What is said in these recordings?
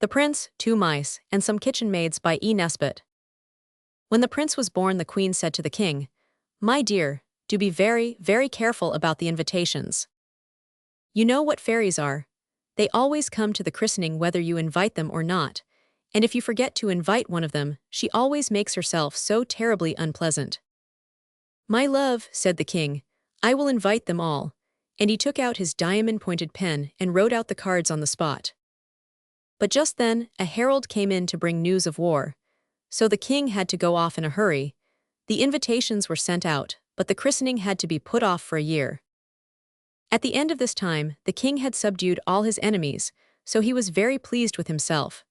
The Prince, Two Mice, and Some Kitchen Maids by Nesbit. When the prince was born, the queen said to the king, "My dear, do be very, very careful about the invitations. You know what fairies are. They always come to the christening whether you invite them or not, and if you forget to invite one of them, she always makes herself so terribly unpleasant." "My love," said the king, "I will invite them all," and he took out his diamond-pointed pen and wrote out the cards on the spot. But just then, a herald came in to bring news of war, so the king had to go off in a hurry. The invitations were sent out, but the christening had to be put off for a year. At the end of this time, the king had subdued all his enemies, so he was very pleased with himself.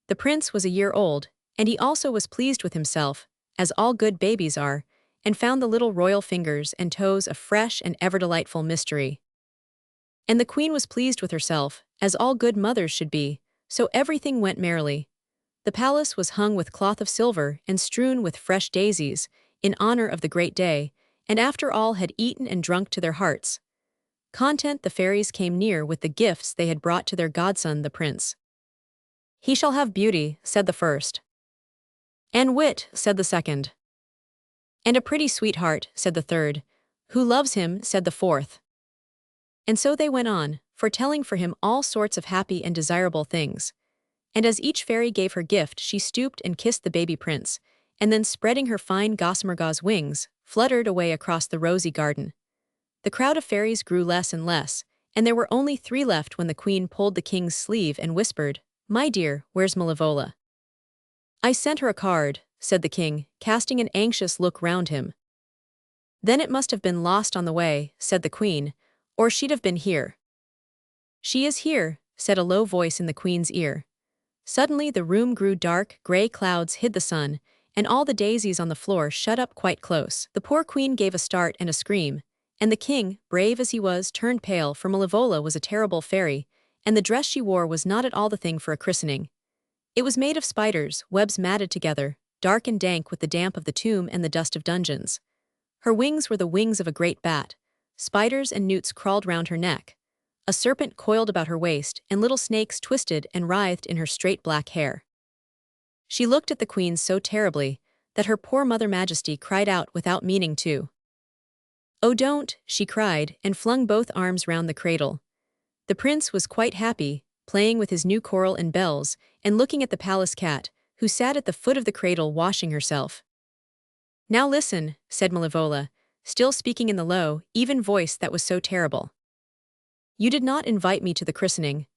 The prince was a year old, and he also was pleased with himself, as all good babies are, and found the little royal fingers and toes a fresh and ever-delightful mystery. And the queen was pleased with herself, as all good mothers should be, so everything went merrily. The palace was hung with cloth of silver and strewn with fresh daisies, in honor of the great day, and after all had eaten and drunk to their hearts' content, the fairies came near with the gifts they had brought to their godson the prince. "He shall have beauty," said the first. "And wit," said the second. "And a pretty sweetheart," said the third. "Who loves him," said the fourth. And so they went on, foretelling for him all sorts of happy and desirable things. And as each fairy gave her gift, she stooped and kissed the baby prince, and then spreading her fine gossamer gauze wings, fluttered away across the rosy garden. The crowd of fairies grew less and less, and there were only 3 left when the queen pulled the king's sleeve and whispered, "My dear, where's Malevola?" "I sent her a card," said the king, casting an anxious look round him. "Then it must have been lost on the way," said the queen, "or she'd have been here." "She is here," said a low voice in the queen's ear. Suddenly the room grew dark, gray clouds hid the sun, and all the daisies on the floor shut up quite close. The poor queen gave a start and a scream, and the king, brave as he was, turned pale, for Malevola was a terrible fairy, and the dress she wore was not at all the thing for a christening. It was made of spiders, webs matted together, dark and dank with the damp of the tomb and the dust of dungeons. Her wings were the wings of a great bat. Spiders and newts crawled round her neck. A serpent coiled about her waist, and little snakes twisted and writhed in her straight black hair. She looked at the queen so terribly that her poor Mother Majesty cried out without meaning to. "Oh, don't," she cried, and flung both arms round the cradle. The prince was quite happy, playing with his new coral and bells, and looking at the palace cat, who sat at the foot of the cradle washing herself. "Now listen," said Malevola, still speaking in the low, even voice that was so terrible. "You did not invite me to the christening.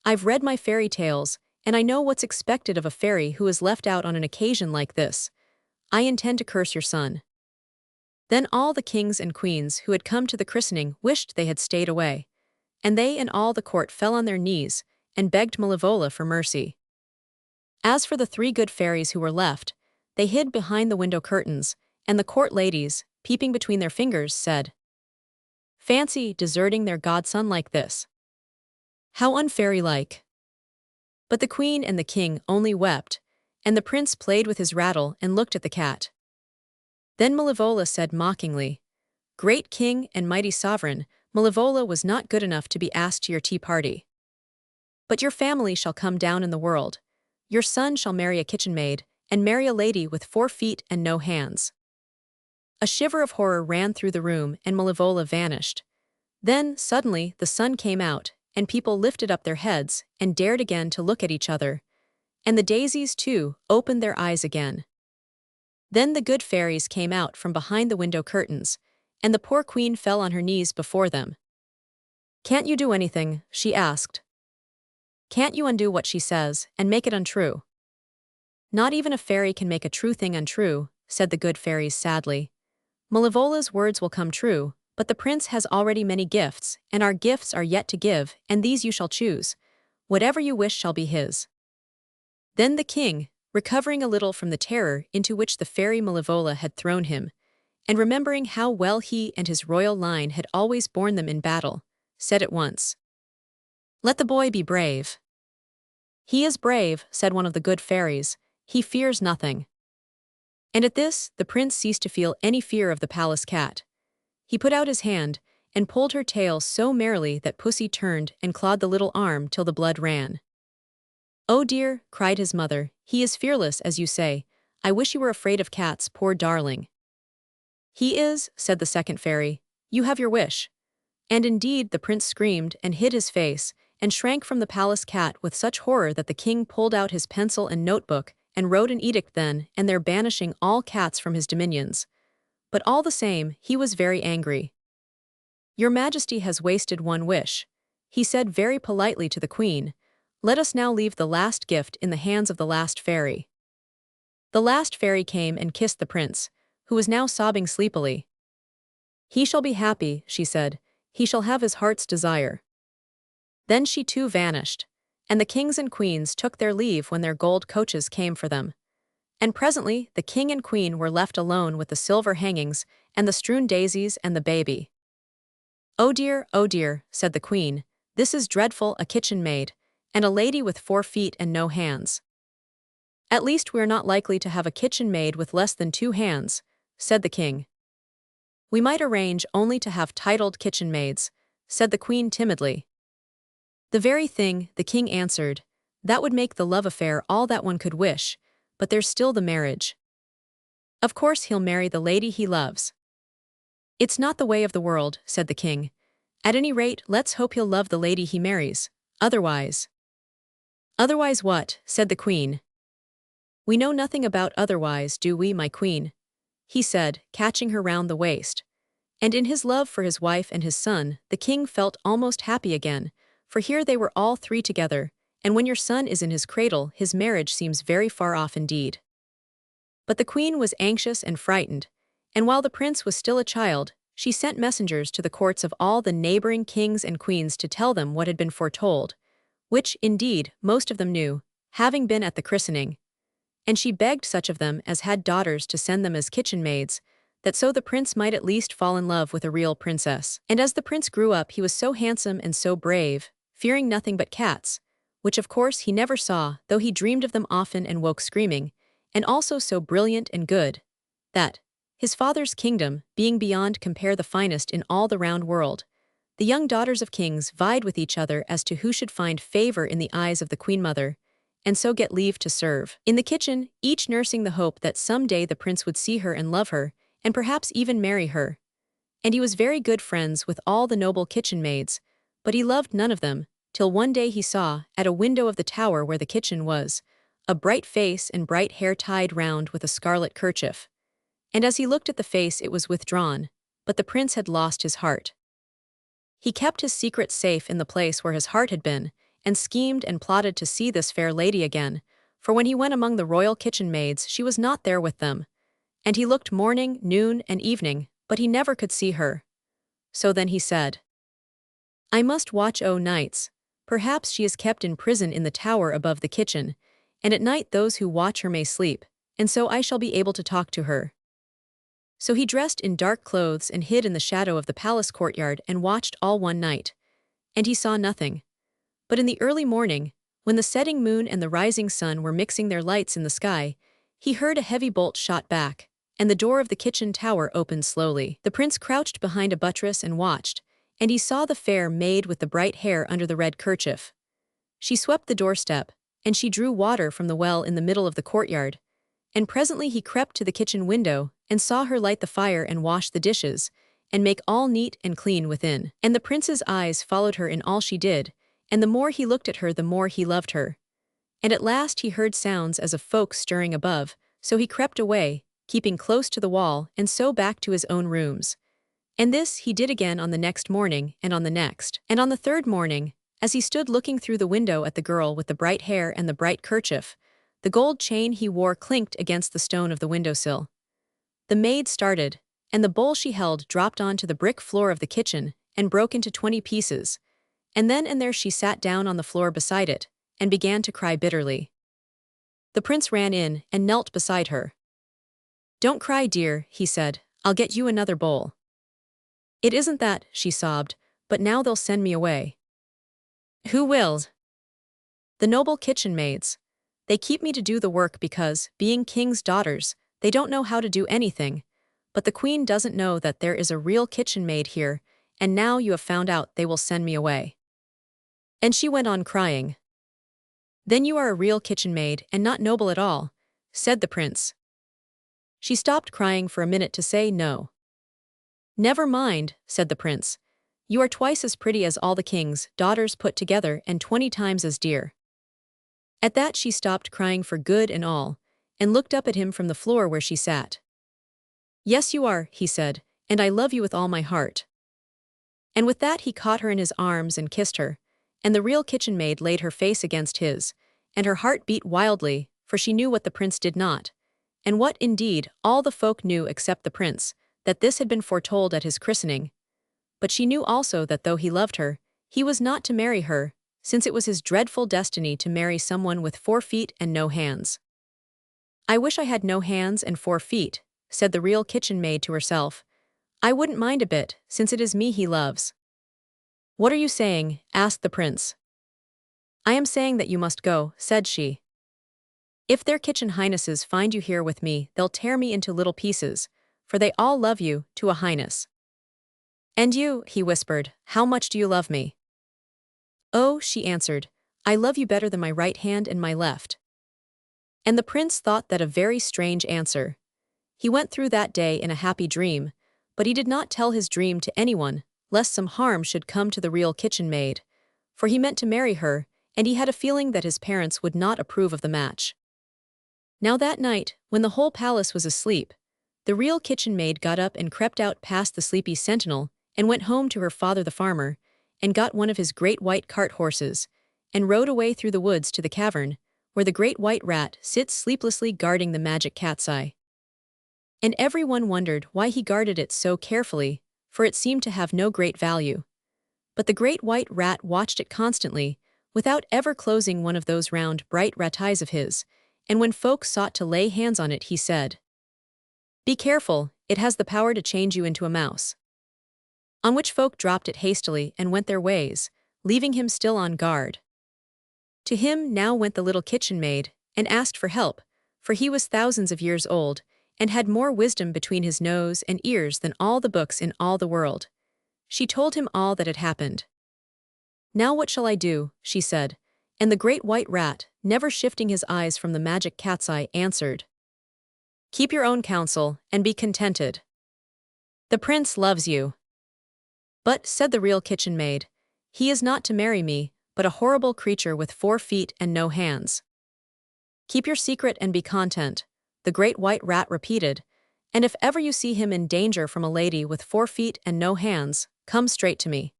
I've read my fairy tales, and I know what's expected of a fairy who is left out on an occasion like this. I intend to curse your son." Then all the kings and queens who had come to the christening wished they had stayed away, and they and all the court fell on their knees and begged Malevola for mercy. As for the 3 good fairies who were left, they hid behind the window curtains, and the court ladies, peeping between their fingers, said, "Fancy deserting their godson like this. How unfairy-like." But the queen and the king only wept, and the prince played with his rattle and looked at the cat. Then Malevola said mockingly, "Great king and mighty sovereign, Malevola was not good enough to be asked to your tea party. But your family shall come down in the world. Your son shall marry a kitchen maid, and marry a lady with 4 feet and no hands." A shiver of horror ran through the room, and Malevola vanished. Then, suddenly, the sun came out, and people lifted up their heads and dared again to look at each other. And the daisies, too, opened their eyes again. Then the good fairies came out from behind the window curtains, and the poor queen fell on her knees before them. "Can't you do anything?" she asked. "Can't you undo what she says, and make it untrue?" "Not even a fairy can make a true thing untrue," said the good fairies sadly. "Malevola's words will come true, but the prince has already many gifts, and our gifts are yet to give, and these you shall choose. Whatever you wish shall be his." Then the king, recovering a little from the terror into which the fairy Malevola had thrown him, and remembering how well he and his royal line had always borne them in battle, said at once, "Let the boy be brave." "He is brave," said one of the good fairies. "He fears nothing." And at this, the prince ceased to feel any fear of the palace cat. He put out his hand and pulled her tail so merrily that Pussy turned and clawed the little arm till the blood ran. "Oh dear," cried his mother, "he is fearless, as you say. I wish you were afraid of cats, poor darling." "He is," said the second fairy. "You have your wish." And indeed the prince screamed and hid his face, and shrank from the palace cat with such horror that the king pulled out his pencil and notebook, and wrote an edict then and there banishing all cats from his dominions. But all the same, he was very angry. "Your Majesty has wasted one wish," he said very politely to the queen. "Let us now leave the last gift in the hands of the last fairy." The last fairy came and kissed the prince, who was now sobbing sleepily. "He shall be happy," she said. "He shall have his heart's desire." Then she too vanished, and the kings and queens took their leave when their gold coaches came for them. And presently the king and queen were left alone with the silver hangings, and the strewn daisies and the baby. "Oh dear," said the queen, "this is dreadful, a kitchen maid, and a lady with 4 feet and no hands." "At least we are not likely to have a kitchen maid with less than 2 hands," said the king. "We might arrange only to have titled kitchen maids," said the queen timidly. "The very thing," the king answered. "That would make the love affair all that one could wish, but there's still the marriage. Of course he'll marry the lady he loves." "It's not the way of the world," said the king. "At any rate, let's hope he'll love the lady he marries. Otherwise—" "Otherwise what?" said the queen. "We know nothing about otherwise, do we, my queen?" he said, catching her round the waist. And in his love for his wife and his son, the king felt almost happy again, for here they were all 3 together, and when your son is in his cradle, his marriage seems very far off indeed. But the queen was anxious and frightened, and while the prince was still a child, she sent messengers to the courts of all the neighboring kings and queens to tell them what had been foretold, which, indeed, most of them knew, having been at the christening. And she begged such of them as had daughters to send them as kitchen maids, that so the prince might at least fall in love with a real princess. And as the prince grew up, he was so handsome and so brave, fearing nothing but cats, which of course he never saw, though he dreamed of them often and woke screaming, and also so brilliant and good, that, his father's kingdom being beyond compare the finest in all the round world, the young daughters of kings vied with each other as to who should find favor in the eyes of the queen mother, and so get leave to serve in the kitchen, each nursing the hope that some day the prince would see her and love her, and perhaps even marry her. And he was very good friends with all the noble kitchen maids, but he loved none of them, till one day he saw, at a window of the tower where the kitchen was, a bright face and bright hair tied round with a scarlet kerchief. And as he looked at the face it was withdrawn, but the prince had lost his heart. He kept his secret safe in the place where his heart had been, and schemed and plotted to see this fair lady again, for when he went among the royal kitchen maids she was not there with them. And he looked morning, noon, and evening, but he never could see her. So then he said, "I must watch o' nights. Perhaps she is kept in prison in the tower above the kitchen, and at night those who watch her may sleep, and so I shall be able to talk to her." So he dressed in dark clothes and hid in the shadow of the palace courtyard and watched all one night. And he saw nothing. But in the early morning, when the setting moon and the rising sun were mixing their lights in the sky, he heard a heavy bolt shot back, and the door of the kitchen tower opened slowly. The prince crouched behind a buttress and watched, and he saw the fair maid with the bright hair under the red kerchief. She swept the doorstep, and she drew water from the well in the middle of the courtyard, and presently he crept to the kitchen window and saw her light the fire and wash the dishes, and make all neat and clean within. And the prince's eyes followed her in all she did, and the more he looked at her the more he loved her. And at last he heard sounds as of folk stirring above, so he crept away, keeping close to the wall, and so back to his own rooms. And this he did again on the next morning, and on the next. And on the 3rd morning, as he stood looking through the window at the girl with the bright hair and the bright kerchief, the gold chain he wore clinked against the stone of the windowsill. The maid started, and the bowl she held dropped onto the brick floor of the kitchen, and broke into 20 pieces. And then and there she sat down on the floor beside it, and began to cry bitterly. The prince ran in, and knelt beside her. "Don't cry, dear," he said, "I'll get you another bowl." "It isn't that," she sobbed, "but now they'll send me away." "Who will?" "The noble kitchen maids. They keep me to do the work because, being king's daughters, they don't know how to do anything. But the queen doesn't know that there is a real kitchen maid here, and now you have found out they will send me away." And she went on crying. "Then you are a real kitchen maid and not noble at all," said the prince. She stopped crying for a minute to say no. "Never mind," said the prince. "You are twice as pretty as all the king's daughters put together and 20 times as dear." At that she stopped crying for good and all, and looked up at him from the floor where she sat. "Yes you are," he said, "and I love you with all my heart." And with that he caught her in his arms and kissed her, and the real kitchen maid laid her face against his, and her heart beat wildly, for she knew what the prince did not, and what, indeed, all the folk knew except the prince, that this had been foretold at his christening. But she knew also that though he loved her, he was not to marry her, since it was his dreadful destiny to marry someone with 4 feet and no hands. "I wish I had no hands and 4 feet," said the real kitchen maid to herself. "I wouldn't mind a bit, since it is me he loves." "What are you saying?" asked the prince. "I am saying that you must go," said she. "If their kitchen highnesses find you here with me, they'll tear me into little pieces, for they all love you, to a highness." "And you," he whispered, "how much do you love me?" "Oh," she answered, "I love you better than my right hand and my left." And the prince thought that a very strange answer. He went through that day in a happy dream, but he did not tell his dream to anyone, lest some harm should come to the real kitchen maid, for he meant to marry her, and he had a feeling that his parents would not approve of the match. Now that night, when the whole palace was asleep, the real kitchen maid got up and crept out past the sleepy sentinel, and went home to her father the farmer, and got one of his great white cart horses, and rode away through the woods to the cavern, where the great white rat sits sleeplessly guarding the magic cat's eye. And everyone wondered why he guarded it so carefully, for it seemed to have no great value. But the great white rat watched it constantly, without ever closing one of those round, bright rat eyes of his, and when folks sought to lay hands on it he said, "Be careful, it has the power to change you into a mouse." On which folk dropped it hastily and went their ways, leaving him still on guard. To him now went the little kitchen maid, and asked for help, for he was thousands of years old, and had more wisdom between his nose and ears than all the books in all the world. She told him all that had happened. "Now what shall I do?" she said, and the great white rat, never shifting his eyes from the magic cat's eye, answered, "Keep your own counsel, and be contented. The prince loves you." "But," said the real kitchen maid, "he is not to marry me, but a horrible creature with 4 feet and no hands." "Keep your secret and be content," the great white rat repeated, "and if ever you see him in danger from a lady with 4 feet and no hands, come straight to me."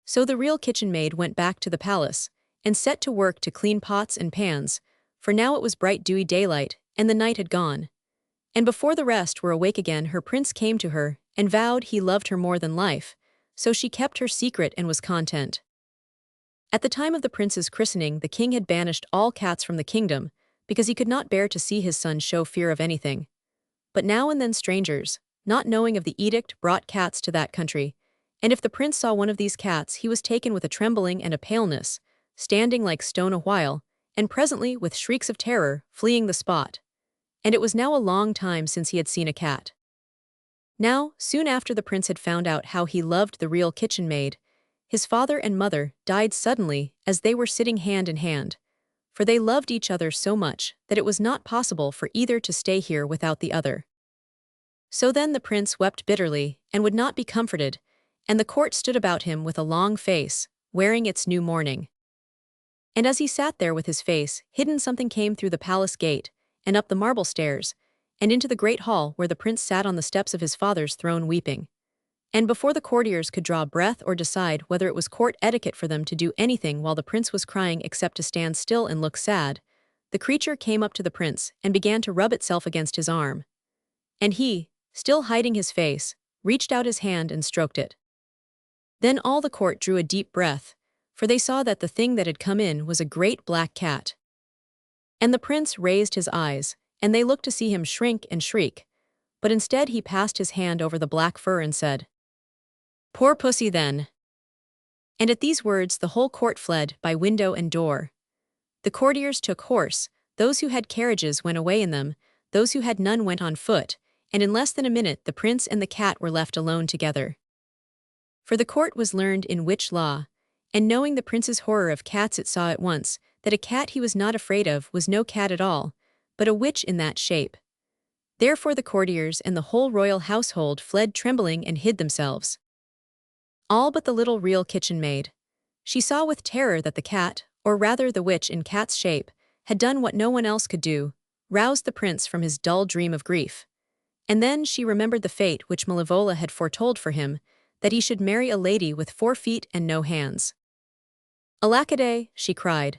So the real kitchen maid went back to the palace, and set to work to clean pots and pans, for now it was bright dewy daylight, and the night had gone. And before the rest were awake again her prince came to her, and vowed he loved her more than life, so she kept her secret and was content. At the time of the prince's christening the king had banished all cats from the kingdom, because he could not bear to see his son show fear of anything. But now and then strangers, not knowing of the edict, brought cats to that country, and if the prince saw one of these cats he was taken with a trembling and a paleness, standing like stone a while, and presently, with shrieks of terror, fleeing the spot. And it was now a long time since he had seen a cat. Now, soon after the prince had found out how he loved the real kitchen maid, his father and mother died suddenly as they were sitting hand in hand, for they loved each other so much that it was not possible for either to stay here without the other. So then the prince wept bitterly, and would not be comforted, and the court stood about him with a long face, wearing its new mourning. And as he sat there with his face hidden something came through the palace gate, and up the marble stairs, and into the great hall where the prince sat on the steps of his father's throne weeping. And before the courtiers could draw breath or decide whether it was court etiquette for them to do anything while the prince was crying except to stand still and look sad, the creature came up to the prince and began to rub itself against his arm. And he, still hiding his face, reached out his hand and stroked it. Then all the court drew a deep breath, for they saw that the thing that had come in was a great black cat. And the prince raised his eyes, and they looked to see him shrink and shriek, but instead he passed his hand over the black fur and said, "Poor pussy then." And at these words the whole court fled by window and door. The courtiers took horse, those who had carriages went away in them, those who had none went on foot, and in less than a minute the prince and the cat were left alone together. For the court was learned in witch law, and knowing the prince's horror of cats it saw at once that a cat he was not afraid of was no cat at all, but a witch in that shape. Therefore the courtiers and the whole royal household fled trembling and hid themselves. All but the little real kitchen maid. She saw with terror that the cat, or rather the witch in cat's shape, had done what no one else could do, roused the prince from his dull dream of grief. And then she remembered the fate which Malevola had foretold for him, that he should marry a lady with 4 feet and no hands. "Alackaday," she cried.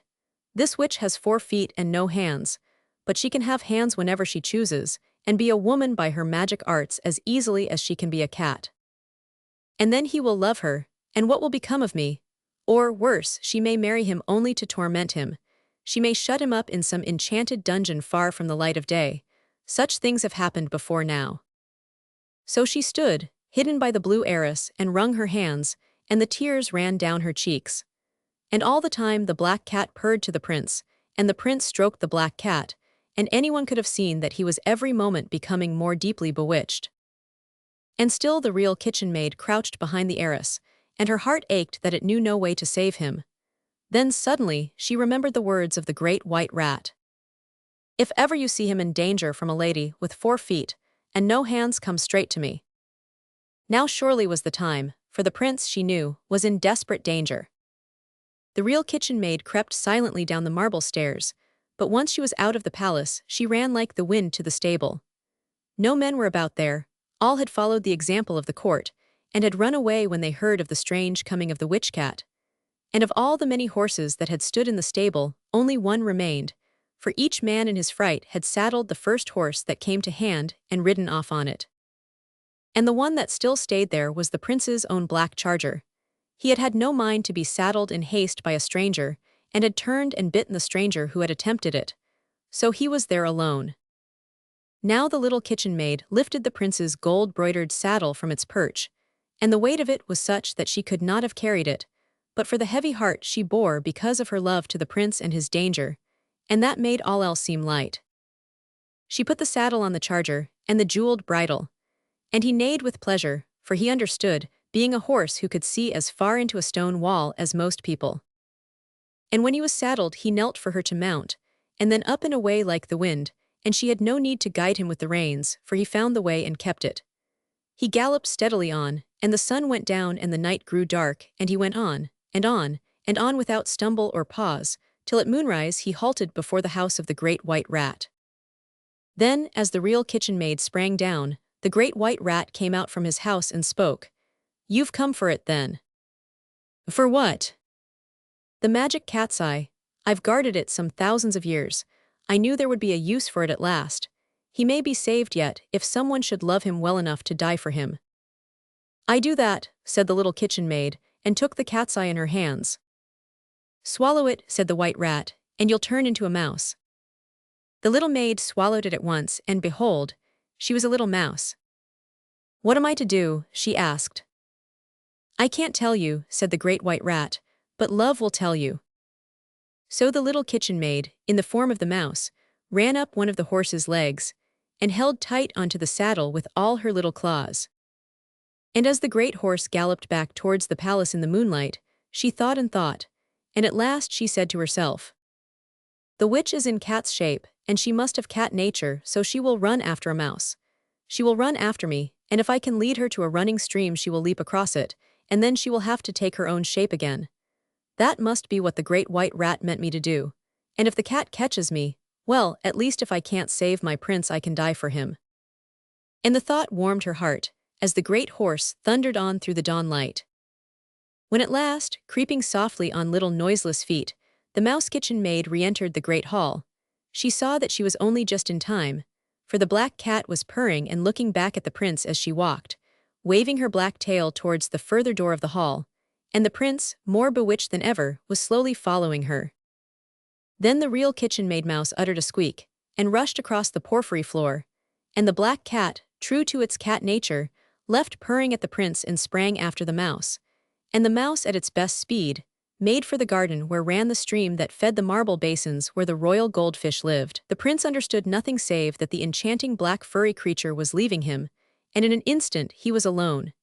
"This witch has 4 feet and no hands, but she can have hands whenever she chooses, and be a woman by her magic arts as easily as she can be a cat. And then he will love her, and what will become of me? Or, worse, she may marry him only to torment him. She may shut him up in some enchanted dungeon far from the light of day. Such things have happened before now." So she stood, hidden by the blue arras, and wrung her hands, and the tears ran down her cheeks. And all the time the black cat purred to the prince, and the prince stroked the black cat, and anyone could have seen that he was every moment becoming more deeply bewitched. And still the real kitchen maid crouched behind the arras, and her heart ached that it knew no way to save him. Then suddenly she remembered the words of the great white rat. "If ever you see him in danger from a lady with 4 feet and no hands, come straight to me." Now surely was the time, for the prince, she knew, was in desperate danger. The real kitchen maid crept silently down the marble stairs, but once she was out of the palace, she ran like the wind to the stable. No men were about there, all had followed the example of the court, and had run away when they heard of the strange coming of the witch cat. And of all the many horses that had stood in the stable, only one remained, for each man in his fright had saddled the first horse that came to hand and ridden off on it. And the one that still stayed there was the prince's own black charger. He had had no mind to be saddled in haste by a stranger, and had turned and bitten the stranger who had attempted it. So he was there alone. Now the little kitchen maid lifted the prince's gold-broidered saddle from its perch, and the weight of it was such that she could not have carried it, but for the heavy heart she bore because of her love to the prince and his danger, and that made all else seem light. She put the saddle on the charger, and the jeweled bridle, and he neighed with pleasure, for he understood, being a horse who could see as far into a stone wall as most people. And when he was saddled he knelt for her to mount, and then up and away like the wind, and she had no need to guide him with the reins, for he found the way and kept it. He galloped steadily on, and the sun went down and the night grew dark, and he went on, and on, and on without stumble or pause, till at moonrise he halted before the house of the great white rat. Then, as the real kitchen maid sprang down, the great white rat came out from his house and spoke. "You've come for it, then." "For what?" "The magic cat's eye. I've guarded it some thousands of years. I knew there would be a use for it at last. He may be saved yet, if someone should love him well enough to die for him." "I do that," said the little kitchen maid, and took the cat's eye in her hands. "Swallow it," said the white rat, "and you'll turn into a mouse." The little maid swallowed it at once, and behold, she was a little mouse. "What am I to do?" she asked. "I can't tell you," said the great white rat, "but love will tell you." So the little kitchen maid, in the form of the mouse, ran up one of the horse's legs, and held tight onto the saddle with all her little claws. And as the great horse galloped back towards the palace in the moonlight, she thought and thought, and at last she said to herself, "The witch is in cat's shape, and she must have cat nature, so she will run after a mouse. She will run after me, and if I can lead her to a running stream she will leap across it, and then she will have to take her own shape again. That must be what the great white rat meant me to do. And if the cat catches me, well, at least if I can't save my prince I can die for him." And the thought warmed her heart, as the great horse thundered on through the dawn light. When at last, creeping softly on little noiseless feet, the mouse kitchen maid re-entered the great hall, she saw that she was only just in time, for the black cat was purring and looking back at the prince as she walked, waving her black tail towards the further door of the hall, and the prince, more bewitched than ever, was slowly following her. Then the real kitchen maid mouse uttered a squeak, and rushed across the porphyry floor, and the black cat, true to its cat nature, left purring at the prince and sprang after the mouse. And the mouse at its best speed, made for the garden where ran the stream that fed the marble basins where the royal goldfish lived. The prince understood nothing save that the enchanting black furry creature was leaving him, and in an instant he was alone.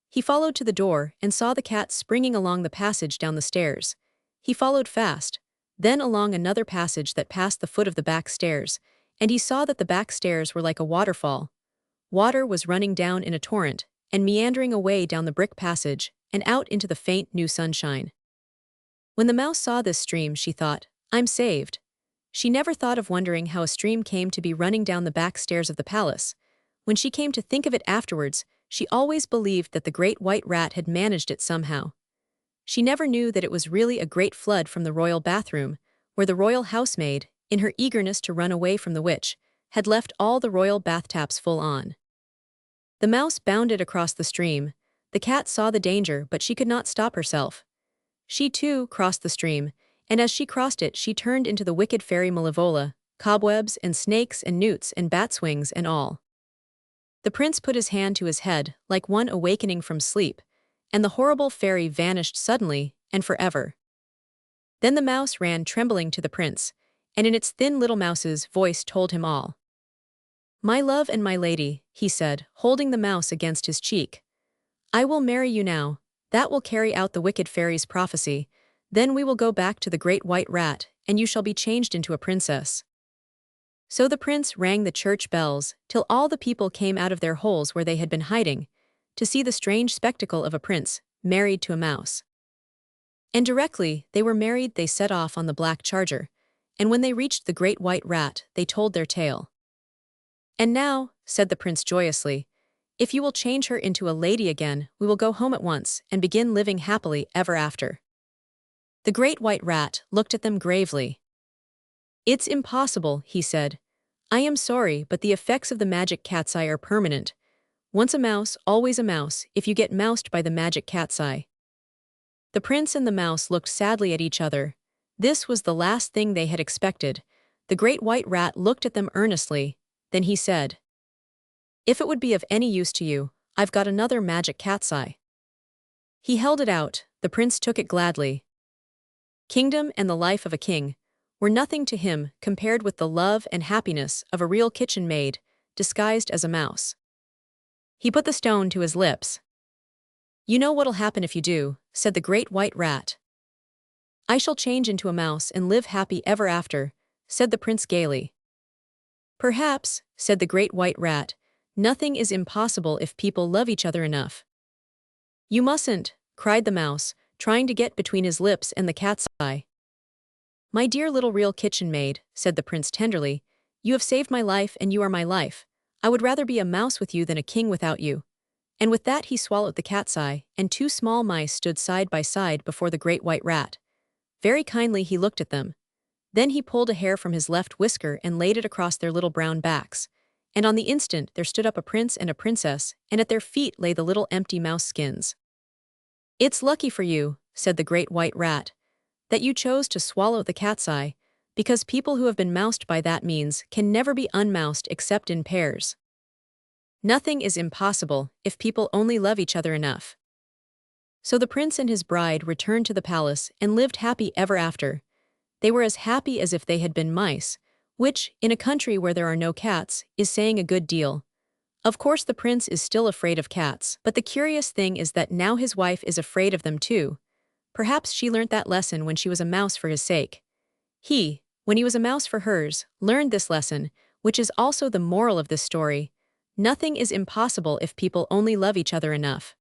He followed to the door and saw the cat springing along the passage down the stairs. He followed fast, then along another passage that passed the foot of the back stairs, and he saw that the back stairs were like a waterfall. Water was running down in a torrent, and meandering away down the brick passage, and out into the faint new sunshine. When the mouse saw this stream, she thought, "I'm saved." She never thought of wondering how a stream came to be running down the back stairs of the palace. When she came to think of it afterwards, she always believed that the great white rat had managed it somehow. She never knew that it was really a great flood from the royal bathroom, where the royal housemaid, in her eagerness to run away from the witch, had left all the royal bath taps full on. The mouse bounded across the stream. The cat saw the danger, but she could not stop herself. She too crossed the stream, and as she crossed it she turned into the wicked fairy Malevola, cobwebs and snakes and newts and bat's wings and all. The prince put his hand to his head, like one awakening from sleep, and the horrible fairy vanished suddenly and forever. Then the mouse ran trembling to the prince, and in its thin little mouse's voice told him all. "My love and my lady," he said, holding the mouse against his cheek. "I will marry you now. That will carry out the wicked fairy's prophecy. Then we will go back to the great white rat, and you shall be changed into a princess." So the prince rang the church bells, till all the people came out of their holes where they had been hiding, to see the strange spectacle of a prince married to a mouse. And directly they were married they set off on the black charger, and when they reached the great white rat they told their tale. "And now," said the prince joyously, "if you will change her into a lady again, we will go home at once and begin living happily ever after." The great white rat looked at them gravely. "It's impossible," he said. "I am sorry, but the effects of the magic cat's eye are permanent. Once a mouse, always a mouse, if you get moused by the magic cat's eye." The prince and the mouse looked sadly at each other. This was the last thing they had expected. The great white rat looked at them earnestly. Then he said, "If it would be of any use to you, I've got another magic cat's eye." He held it out. The prince took it gladly. Kingdom and the life of a king were nothing to him compared with the love and happiness of a real kitchen maid, disguised as a mouse. He put the stone to his lips. "You know what'll happen if you do," said the great white rat. "I shall change into a mouse and live happy ever after," said the prince gaily. "Perhaps," said the great white rat, "nothing is impossible if people love each other enough." "You mustn't," cried the mouse, trying to get between his lips and the cat's eye. "My dear little real kitchen maid," said the prince tenderly, "you have saved my life and you are my life. I would rather be a mouse with you than a king without you." And with that he swallowed the cat's eye, and two small mice stood side by side before the great white rat. Very kindly he looked at them. Then he pulled a hair from his left whisker and laid it across their little brown backs. And on the instant there stood up a prince and a princess, and at their feet lay the little empty mouse skins. "It's lucky for you," said the great white rat, "that you chose to swallow the cat's eye, because people who have been moused by that means can never be unmoused except in pairs. Nothing is impossible if people only love each other enough." So the prince and his bride returned to the palace and lived happy ever after. They were as happy as if they had been mice, which, in a country where there are no cats, is saying a good deal. Of course the prince is still afraid of cats, but the curious thing is that now his wife is afraid of them too. Perhaps she learnt that lesson when she was a mouse for his sake. He, when he was a mouse for hers, learned this lesson, which is also the moral of this story. Nothing is impossible if people only love each other enough.